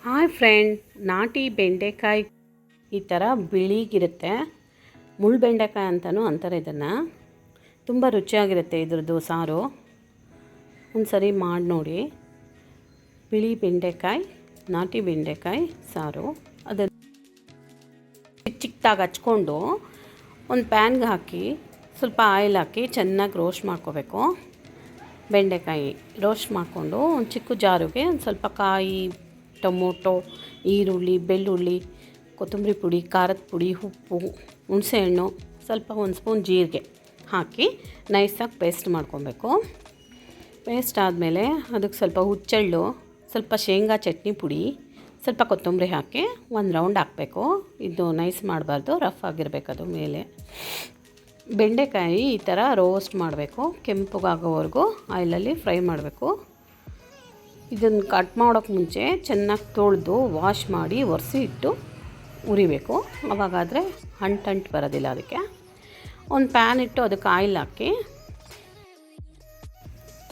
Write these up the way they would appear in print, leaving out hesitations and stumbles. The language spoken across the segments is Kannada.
ಹಾಯ್ ಫ್ರೆಂಡ್, ನಾಟಿ ಬೆಂಡೆಕಾಯಿ ಈ ಥರ ಬಿಳಿಗಿರುತ್ತೆ. ಮುಳ್ಳು ಬೆಂಡೆಕಾಯಿ ಅಂತಲೂ ಅಂತಾರೆ ಇದನ್ನು. ತುಂಬ ರುಚಿಯಾಗಿರುತ್ತೆ ಇದ್ರದ್ದು ಸಾರು. ಒಂದು ಸರಿ ಮಾಡಿ ನೋಡಿ. ಬಿಳಿ ಬೆಂಡೆಕಾಯಿ, ನಾಟಿ ಬೆಂಡೆಕಾಯಿ ಸಾರು. ಅದನ್ನು ಚಿಕ್ಕದಾಗಿ ಹಚ್ಕೊಂಡು ಒಂದು ಪ್ಯಾನ್ಗೆ ಹಾಕಿ ಸ್ವಲ್ಪ ಆಯಿಲ್ ಹಾಕಿ ಚೆನ್ನಾಗಿ ರೋಸ್ಟ್ ಮಾಡ್ಕೋಬೇಕು. ಬೆಂಡೆಕಾಯಿ ರೋಸ್ಟ್ ಮಾಡಿಕೊಂಡು ಒಂದು ಚಿಕ್ಕ ಜಾರಿಗೆ ಒಂದು ಸ್ವಲ್ಪ ಕಾಯಿ, ಟೊಮೊಟೊ, ಈರುಳ್ಳಿ, ಬೆಳ್ಳುಳ್ಳಿ, ಕೊತ್ತಂಬರಿ ಪುಡಿ, ಖಾರದ ಪುಡಿ, ಉಪ್ಪು, ಹುಣಸೆಹಣ್ಣು, ಸ್ವಲ್ಪ ಒಂದು ಸ್ಪೂನ್ ಜೀರಿಗೆ ಹಾಕಿ ನೈಸಾಗಿ ಪೇಸ್ಟ್ ಮಾಡ್ಕೊಬೇಕು. ಪೇಸ್ಟ್ ಆದಮೇಲೆ ಅದಕ್ಕೆ ಸ್ವಲ್ಪ ಹುಚ್ಚೆಳ್ಳು, ಸ್ವಲ್ಪ ಶೇಂಗಾ ಚಟ್ನಿ ಪುಡಿ, ಸ್ವಲ್ಪ ಕೊತ್ತಂಬರಿ ಹಾಕಿ ಒಂದು ರೌಂಡ್ ಹಾಕಬೇಕು. ಇದು ನೈಸ್ ಮಾಡಬಾರ್ದು, ರಫ್ ಆಗಿರಬೇಕದು ಮೇಲೆ. ಬೆಂಡೆಕಾಯಿ ಈ ಥರ ರೋಸ್ಟ್ ಮಾಡಬೇಕು. ಕೆಂಪಗಾಗೋವರೆಗೂ ಆಯಿಲಲ್ಲಿ ಫ್ರೈ ಮಾಡಬೇಕು. ಇದನ್ನು ಕಟ್ ಮಾಡೋಕ್ಕೆ ಮುಂಚೆ ಚೆನ್ನಾಗಿ ತೊಳೆದು ವಾಶ್ ಮಾಡಿ ಒರೆಸಿ ಇಟ್ಟು ಉರಿಬೇಕು. ಅವಾಗಾದರೆ ಅಂಟು ಬರೋದಿಲ್ಲ. ಅದಕ್ಕೆ ಒಂದು ಪ್ಯಾನ್ ಇಟ್ಟು ಅದಕ್ಕೆ ಆಯಿಲ್ ಹಾಕಿ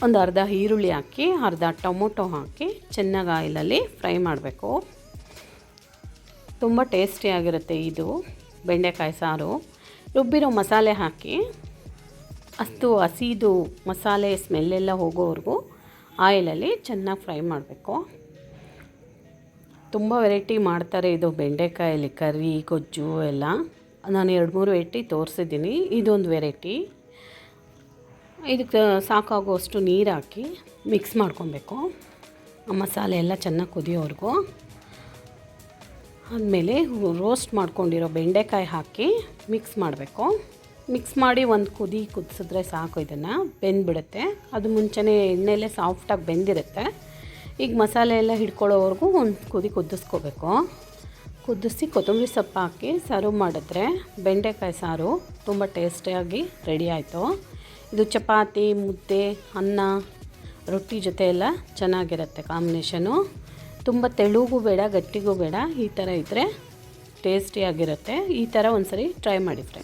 ಒಂದು ಅರ್ಧ ಈರುಳ್ಳಿ ಹಾಕಿ ಅರ್ಧ ಟೊಮೊಟೊ ಹಾಕಿ ಚೆನ್ನಾಗಿ ಆಯಿಲಲ್ಲಿ ಫ್ರೈ ಮಾಡಬೇಕು. ತುಂಬ ಟೇಸ್ಟಿಯಾಗಿರುತ್ತೆ ಇದು ಬೆಂಡೆಕಾಯಿ ಸಾರು. ರುಬ್ಬಿರೋ ಮಸಾಲೆ ಹಾಕಿ ಅಷ್ಟು ಹಸಿದು ಮಸಾಲೆ ಸ್ಮೆಲ್ಲೆಲ್ಲ ಹೋಗೋವರೆಗೂ ಆಯಿಲಲ್ಲಿ ಚೆನ್ನಾಗಿ ಫ್ರೈ ಮಾಡಬೇಕು. ತುಂಬ ವೆರೈಟಿ ಮಾಡ್ತಾರೆ ಇದು ಬೆಂಡೆಕಾಯಲ್ಲಿ, ಕರಿ, ಗೊಜ್ಜು ಎಲ್ಲ. ನಾನು 2-3 ವೆರೈಟಿ ತೋರಿಸಿದ್ದೀನಿ. ಇದೊಂದು ವೆರೈಟಿ. ಇದಕ್ಕೆ ಸಾಕಾಗುವಷ್ಟು ನೀರು ಹಾಕಿ ಮಿಕ್ಸ್ ಮಾಡ್ಕೊಬೇಕು. ಆ ಮಸಾಲೆ ಎಲ್ಲ ಚೆನ್ನಾಗಿ ಕುದಿಯೋವರೆಗೂ. ಆದಮೇಲೆ ರೋಸ್ಟ್ ಮಾಡ್ಕೊಂಡಿರೋ ಬೆಂಡೆಕಾಯಿ ಹಾಕಿ ಮಿಕ್ಸ್ ಮಾಡಬೇಕು. ಮಿಕ್ಸ್ ಮಾಡಿ ಒಂದು ಕುದಿಸಿದ್ರೆ ಸಾಕು. ಇದನ್ನು ಬೆಂದ್ಬಿಡುತ್ತೆ. ಅದು ಮುಂಚೆನೇ ಎಣ್ಣೆಯಲ್ಲೇ ಸಾಫ್ಟಾಗಿ ಬೆಂದಿರುತ್ತೆ. ಈಗ ಮಸಾಲೆ ಎಲ್ಲ ಹಿಡ್ಕೊಳ್ಳೋವರೆಗೂ ಒಂದು ಕುದಿಸ್ಕೋಬೇಕು. ಕುದಿಸಿ ಕೊತ್ತಂಬರಿ ಸೊಪ್ಪು ಹಾಕಿ ಸರ್ವ್ ಮಾಡಿದ್ರೆ ಬೆಂಡೆಕಾಯಿ ಸಾರು ತುಂಬ ಟೇಸ್ಟಿಯಾಗಿ ರೆಡಿ ಆಯಿತು. ಇದು ಚಪಾತಿ, ಮುದ್ದೆ, ಅನ್ನ, ರೊಟ್ಟಿ ಜೊತೆ ಎಲ್ಲ ಚೆನ್ನಾಗಿರುತ್ತೆ ಕಾಂಬಿನೇಷನು. ತುಂಬ ತೆಳುಗೂ ಬೇಡ, ಗಟ್ಟಿಗೂ ಬೇಡ. ಈ ಥರ ಇದ್ದರೆ ಟೇಸ್ಟಿಯಾಗಿರುತ್ತೆ. ಈ ಥರ ಒಂದು ಸರಿ ಟ್ರೈ ಮಾಡಿ ಫ್ರೆಂಡ್ಸ್.